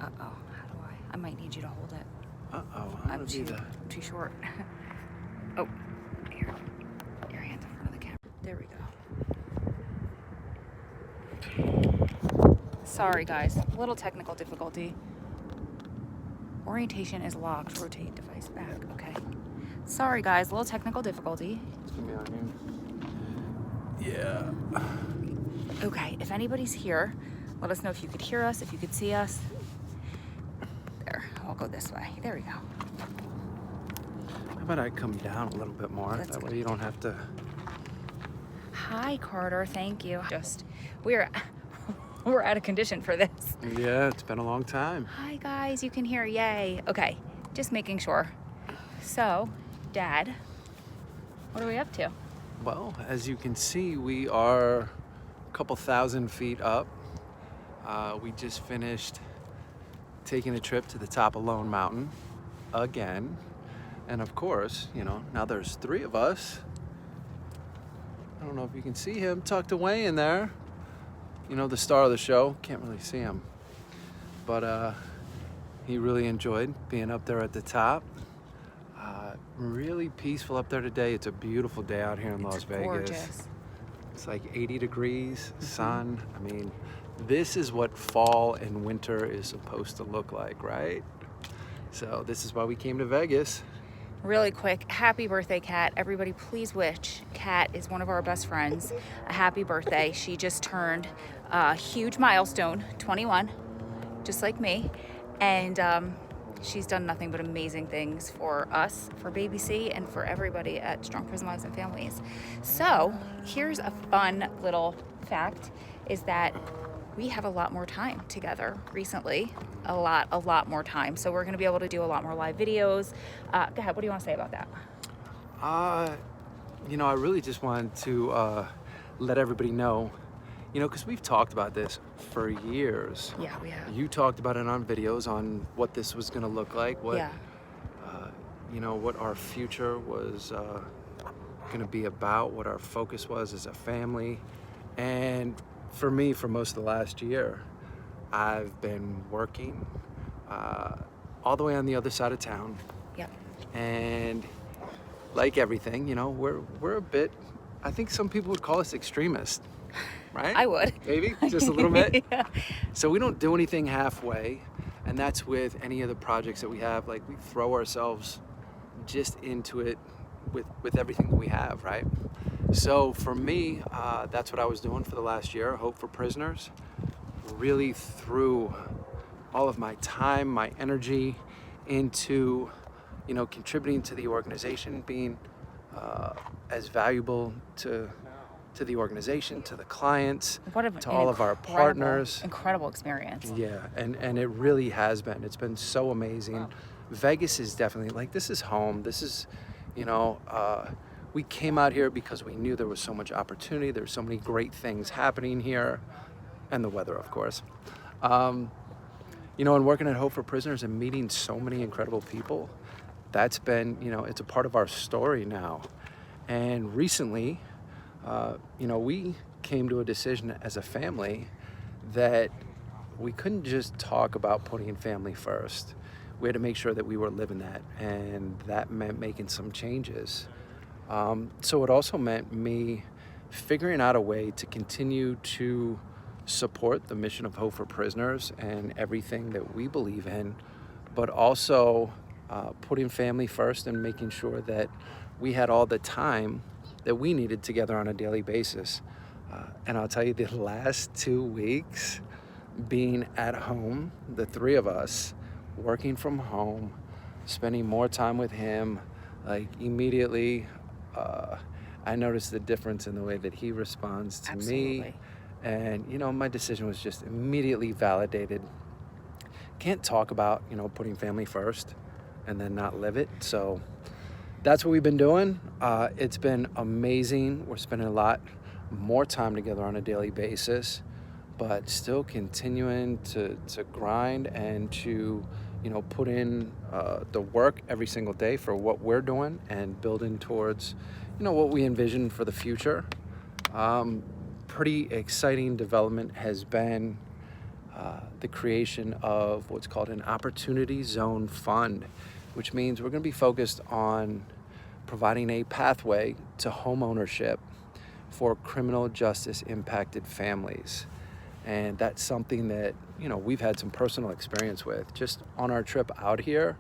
Uh-oh, how do I might need you to hold it. Uh-oh, I'm too short. Oh, here. Your hands in front of the camera. There we go. Sorry, guys. A little technical difficulty. Orientation is locked. Rotate device back. Okay. Sorry, guys. A little technical difficulty. It's gonna be on you. Yeah. Okay, if anybody's here, let us know if you could hear us, if you could see us. There, I'll go this way. There we go. How about I come down a little bit more? That's that good. way you don't have to... Hi, Carter. Thank you. We're out of condition for this. Yeah, it's been a long time. Hi, guys. You can hear. Yay. Okay, just making sure. So, Dad, what are we up to? Well, as you can see, we are a couple thousand feet up. We just finished taking a trip to the top of Lone Mountain again. And of course, you know, now there's 3 of us. I don't know if you can see him tucked away in there. You know, the star of the show. Can't really see him. But he really enjoyed being up there at the top. Really peaceful up there today. It's a beautiful day out here in Las Vegas. Gorgeous. It's like 80 degrees, sun. I mean, this is what fall and winter is supposed to look like, right? So this is why we came to Vegas. Really quick, happy birthday, Kat. Everybody, please wish Kat is one of our best friends a happy birthday. She just turned a huge milestone, 21, just like me. And she's done nothing but amazing things for us, for Baby C, and for everybody at Strong Prison Lives and Families. So here's a fun little fact, is that we have a lot more time together recently. A lot more time. So we're gonna be able to do a lot more live videos. Go ahead, what do you wanna say about that? You know, I really just wanted to let everybody know, you know, because we've talked about this for years. Yeah, we have. You talked about it on videos on what this was going to look like, what, Yeah. You know, what our future was going to be about, what our focus was as a family. And for me, for most of the last year, I've been working all the way on the other side of town. Yep. And like everything, you know, we're a bit, I think some people would call us extremist, right? I would. Maybe, just a little bit. Yeah. So we don't do anything halfway, and that's with any of the projects that we have. Like, we throw ourselves just into it with everything that we have, right? So for me, that's what I was doing for the last year, Hope for Prisoners. Really threw all of my time, my energy into, you know, contributing to the organization, being as valuable to the organization, to the clients, to all of our partners. Incredible experience. Yeah, and it really has been. It's been so amazing. Vegas is definitely, like, this is home. This is, you know, we came out here because we knew there was so much opportunity. There's so many great things happening here, and the weather, of course. You know, and working at Hope for Prisoners and meeting so many incredible people, that's been, you know, it's a part of our story now. And recently, you know, we came to a decision as a family that we couldn't just talk about putting family first. We had to make sure that we were living that, and that meant making some changes. So it also meant me figuring out a way to continue to support the mission of Hope for Prisoners and everything that we believe in, but also putting family first and making sure that we had all the time that we needed together on a daily basis. And I'll tell you, the last 2 weeks being at home, the 3 of us working from home, spending more time with him, like, immediately I noticed the difference in the way that he responds to me. And, you know, my decision was just immediately validated. Can't talk about, you know, putting family first and then not live it. So that's what we've been doing. It's been amazing. We're spending a lot more time together on a daily basis, but still continuing to grind and to, you know, put in the work every single day for what we're doing and building towards, you know, what we envision for the future. Pretty exciting development has been the creation of what's called an Opportunity Zone Fund, which means we're going to be focused on providing a pathway to home ownership for criminal justice impacted families. And that's something that, we've had some personal experience with just on our trip out here,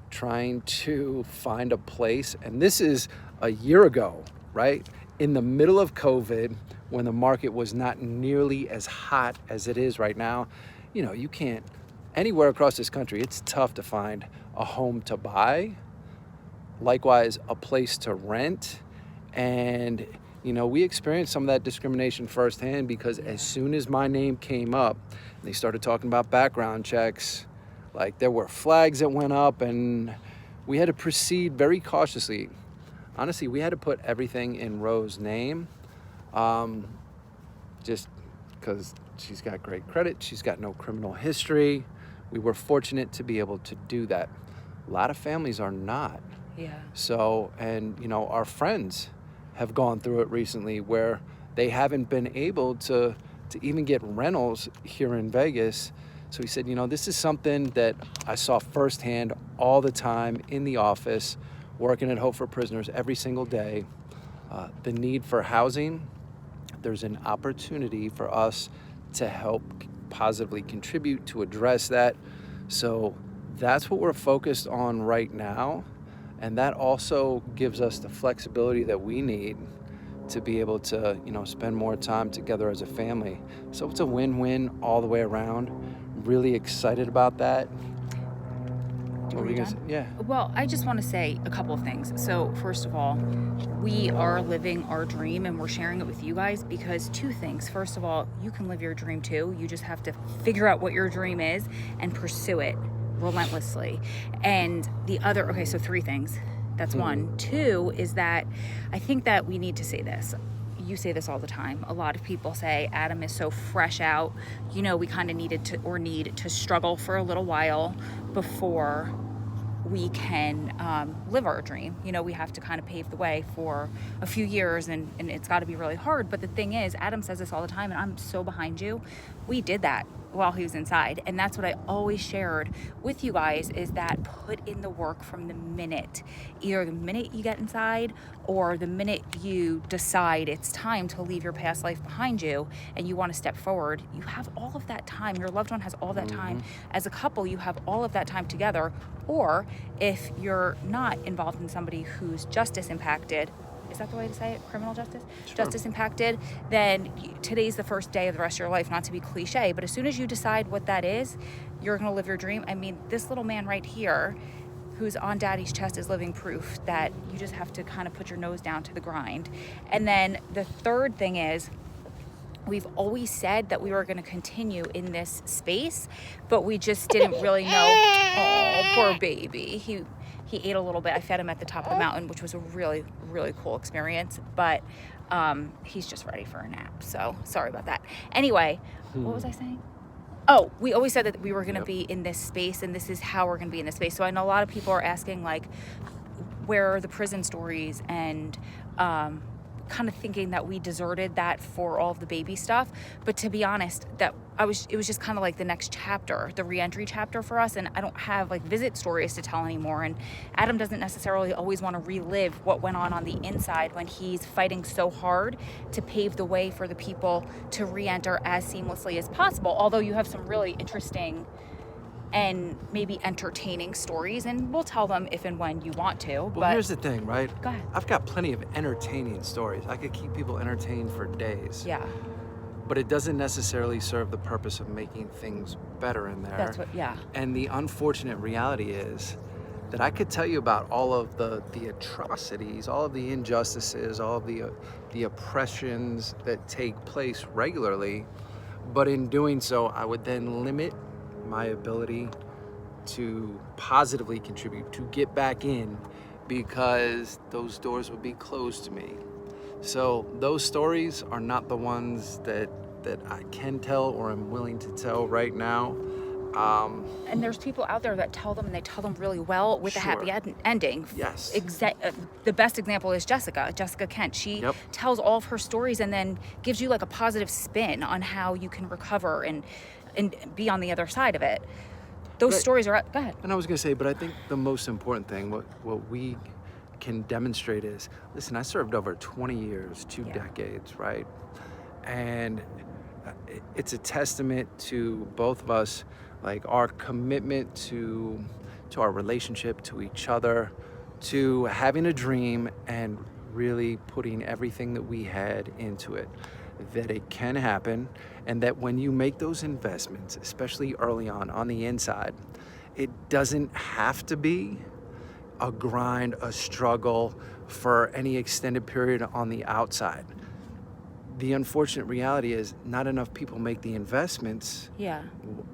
trying to find a place. And this is a year ago, right? In the middle of COVID, when the market was not nearly as hot as it is right now. You can't, anywhere across this country, it's tough to find a home to buy, likewise a place to rent. And we experienced some of that discrimination firsthand, because as soon as my name came up, they started talking about background checks, like there were flags that went up, and we had to proceed very cautiously. Honestly, we had to put everything in Rose's name, just because she's got great credit. She's got no criminal history. We were fortunate to be able to do that. A lot of families are not. Yeah. So, and our friends have gone through it recently where they haven't been able to even get rentals here in Vegas. So he said, this is something that I saw firsthand all the time in the office, working at Hope for Prisoners every single day. The need for housing, there's an opportunity for us to help positively contribute to address that. So that's what we're focused on right now. And that also gives us the flexibility that we need to be able to, spend more time together as a family. So it's a win-win all the way around. Really excited about that. Are we done? Yeah. Well, I just want to say a couple of things. So first of all, we are living our dream and we're sharing it with you guys because two things. First of all, you can live your dream too. You just have to figure out what your dream is and pursue it relentlessly. And the other, okay, so three things. That's one. Two is that I think that we need to say this. You say this all the time. A lot of people say Adam is so fresh out. We kind of need to struggle for a little while before we can live our dream. We have to kind of pave the way for a few years and it's got to be really hard. But the thing is, Adam says this all the time and I'm so behind you. We did that while he was inside. And that's what I always shared with you guys is that put in the work from the minute, either the minute you get inside or the minute you decide it's time to leave your past life behind you and you want to step forward. You have all of that time. Your loved one has all that time. As a couple, you have all of that time together. Or if you're not involved in somebody who's justice impacted, is that the way to say it? Criminal justice? Sure. Justice impacted, then today's the first day of the rest of your life, not to be cliche, but as soon as you decide what that is, you're going to live your dream. I mean, this little man right here who's on daddy's chest is living proof that you just have to kind of put your nose down to the grind. And then the third thing is, we've always said that we were going to continue in this space, but we just didn't really know. Oh, poor baby. He ate a little bit. I fed him at the top of the mountain, which was a really, really cool experience. But he's just ready for a nap. So sorry about that. Anyway, what was I saying? Oh, we always said that we were going to be in this space, and this is how we're going to be in this space. So I know a lot of people are asking, like, where are the prison stories? And kind of thinking that we deserted that for all of the baby stuff. But to be honest, it was just kind of like the next chapter, the re-entry chapter for us. And I don't have like visit stories to tell anymore. And Adam doesn't necessarily always want to relive what went on the inside when he's fighting so hard to pave the way for the people to re-enter as seamlessly as possible. Although you have some really interesting and maybe entertaining stories, and we'll tell them if and when you want to. Well, but here's the thing, right? Go ahead. I've got plenty of entertaining stories. I could keep people entertained for days. Yeah. But it doesn't necessarily serve the purpose of making things better in there. That's what, yeah. And the unfortunate reality is that I could tell you about all of the atrocities, all of the injustices, all of the oppressions that take place regularly. But in doing so, I would then limit my ability to positively contribute, to get back in, because those doors would be closed to me. So those stories are not the ones that I can tell or am willing to tell right now. And there's people out there that tell them, and they tell them really well with a happy ending. Yes. The best example is Jessica Kent. She tells all of her stories and then gives you like a positive spin on how you can recover. And and be on the other side of it. Those stories are, go ahead. And I was going to say, but I think the most important thing, what we can demonstrate is, listen, I served over 20 years, 2 decades, right? And it's a testament to both of us, like our commitment to our relationship, to each other, to having a dream and really putting everything that we had into it, that it can happen, and that when you make those investments, especially early on the inside, it doesn't have to be a grind, a struggle for any extended period on the outside. The unfortunate reality is not enough people make the investments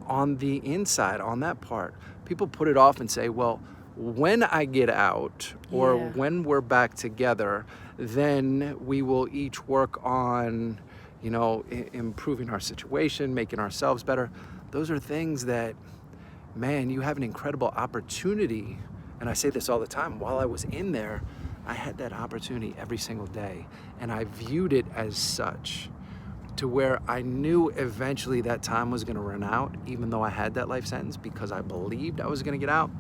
on the inside, on that part. People put it off and say, well, when I get out or when we're back together, then we will each work on, improving our situation, making ourselves better. Those are things that, man, you have an incredible opportunity. And I say this all the time. While I was in there, I had that opportunity every single day. And I viewed it as such, to where I knew eventually that time was going to run out, even though I had that life sentence, because I believed I was going to get out.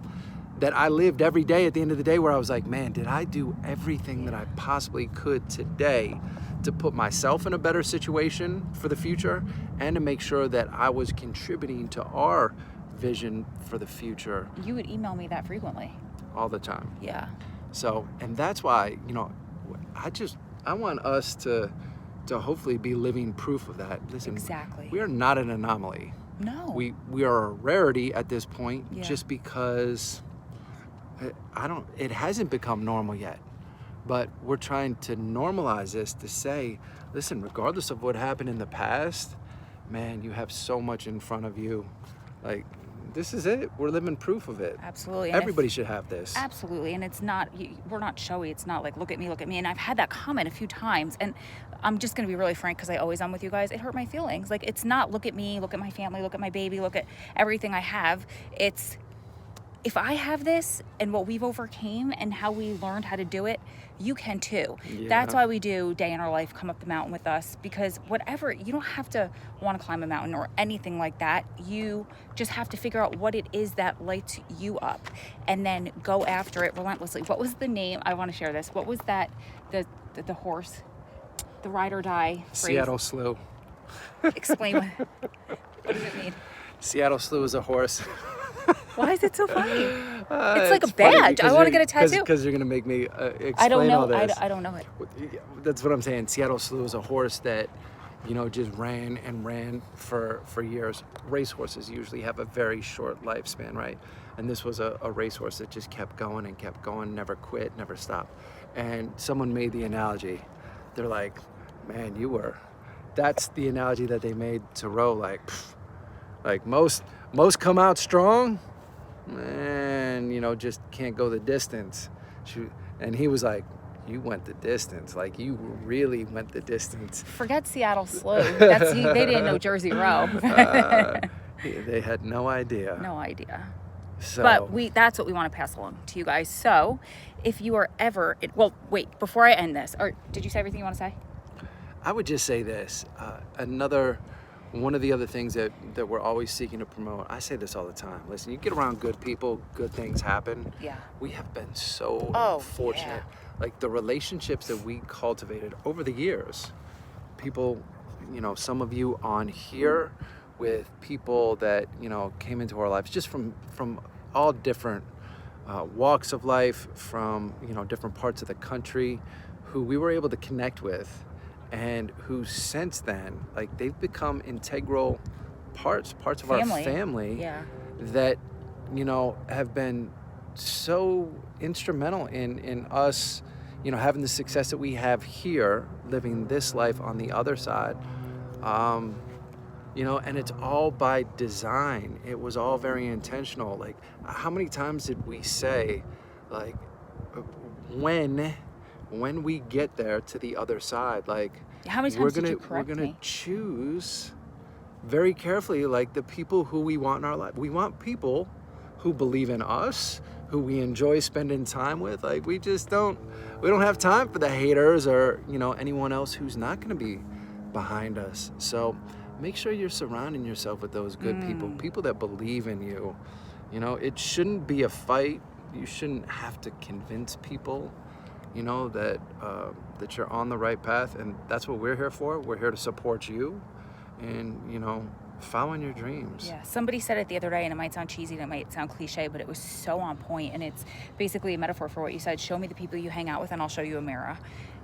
That I lived every day at the end of the day where I was like, man, did I do everything that I possibly could today to put myself in a better situation for the future and to make sure that I was contributing to our vision for the future? You would email me that frequently. All the time. Yeah. So, and that's why, I want us to hopefully be living proof of that. Listen, exactly. We are not an anomaly. No. We are a rarity at this point just because it hasn't become normal yet. But we're trying to normalize this to say, listen, regardless of what happened in the past, man, you have so much in front of you. Like, this is it. We're living proof of it. Absolutely. Everybody should have this. Absolutely. And it's not, we're not showy. It's not like, look at me. And I've had that comment a few times. And I'm just going to be really frank because I always am with you guys. It hurt my feelings. Like, it's not look at me, look at my family, look at my baby, look at everything I have. It's, if I have this and what we've overcame and how we learned how to do it, you can too. Yeah. That's why we do Day in Our Life, Come Up the Mountain with us, because whatever, you don't have to want to climb a mountain or anything like that. You just have to figure out what it is that lights you up and then go after it relentlessly. What was the name? I want to share this. What was that, the horse, the ride or die phrase? Seattle Slew. Explain what does it mean? Seattle Slew is a horse. Why is it so funny? It's like a badge. I want to get a tattoo. Because you're going to make me explain I don't know. all this. I don't know it. That's what I'm saying. Seattle Slew is a horse that, just ran and ran for years. Racehorses usually have a very short lifespan, right? And this was a racehorse that just kept going and kept going, never quit, never stopped. And someone made the analogy. They're like, man, that's the analogy that they made to row. Like most come out strong, and just can't go the distance. And he was like, you went the distance. Like, you really went the distance. Forget Seattle Slew. They didn't know Jersey Row. They had no idea. No idea. So, but that's what we want to pass along to you guys. So if you are ever, wait, before I end this, or did you say everything you want to say? I would just say this, one of the other things that we're always seeking to promote, I say this all the time. Listen, you get around good people, good things happen. Yeah. We have been so fortunate. Yeah. Like, the relationships that we cultivated over the years, people, some of you on here with people that, came into our lives just from all different walks of life, from, different parts of the country, who we were able to connect with. And who since then, like, they've become integral parts of our family that, have been so instrumental in us, having the success that we have here, living this life on the other side. And it's all by design. It was all very intentional. Like, how many times did we say, like, when we get there to the other side, like, how many times did you correct we're gonna choose very carefully, like, the people who we want in our life. We want people who believe in us, who we enjoy spending time with. Like, we don't have time for the haters or anyone else who's not going to be behind us. So make sure you're surrounding yourself with those good people that believe in you. You know, it shouldn't be a fight. You shouldn't have to convince people, you know, that that you're on the right path, and that's what we're here for. We're here to support you, and, you know, following your dreams. Yeah, somebody said it the other day, and it might sound cheesy and it might sound cliche, but it was so on point, and it's basically a metaphor for what you said. Show me the people you hang out with, and I'll show you a mirror.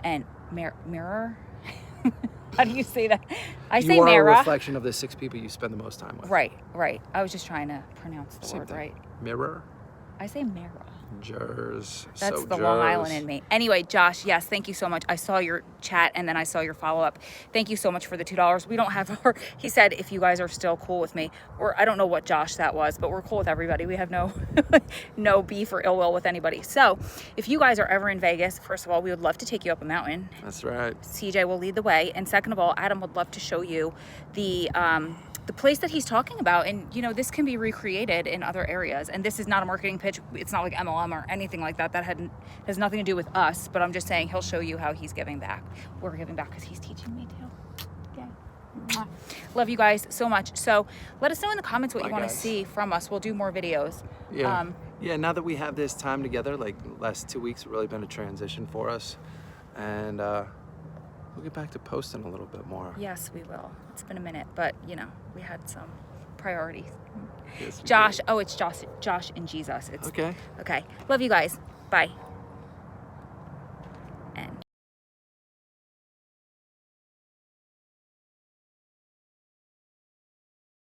And mirror? How do you say that? I say You are mirror. a reflection of the 6 people you spend the most time with. Right. I was just trying to pronounce the word right. Mirror? I say mirror. Jers. That's so the Jers. Long Island in me. Anyway, Josh, yes, thank you so much. I saw your chat and then I saw your follow-up. Thank you so much for the $2. We don't have our, he said, if you guys are still cool with me, or I don't know what Josh that was, but we're cool with everybody. We have no no beef or ill will with anybody. So if you guys are ever in Vegas, first of all, we would love to take you up a mountain. That's right. CJ will lead the way. And second of all, Adam would love to show you the place that he's talking about. And, you know, this can be recreated in other areas. And this is not a marketing pitch. It's not like MLM or anything like that. That has nothing to do with us. But I'm just saying he'll show you how he's giving back. We're giving back because he's teaching me too. Okay. Mwah. Love you guys so much. So let us know in the comments what you want to see from us. We'll do more videos. Yeah. Yeah, now that we have this time together, like the last 2 weeks have really been a transition for us. And we'll get back to posting a little bit more. Yes, we will. It's been a minute, but, you know, we had some priorities. Yes, Josh, it's Josh and Jesus. It's okay. Okay. Love you guys. Bye.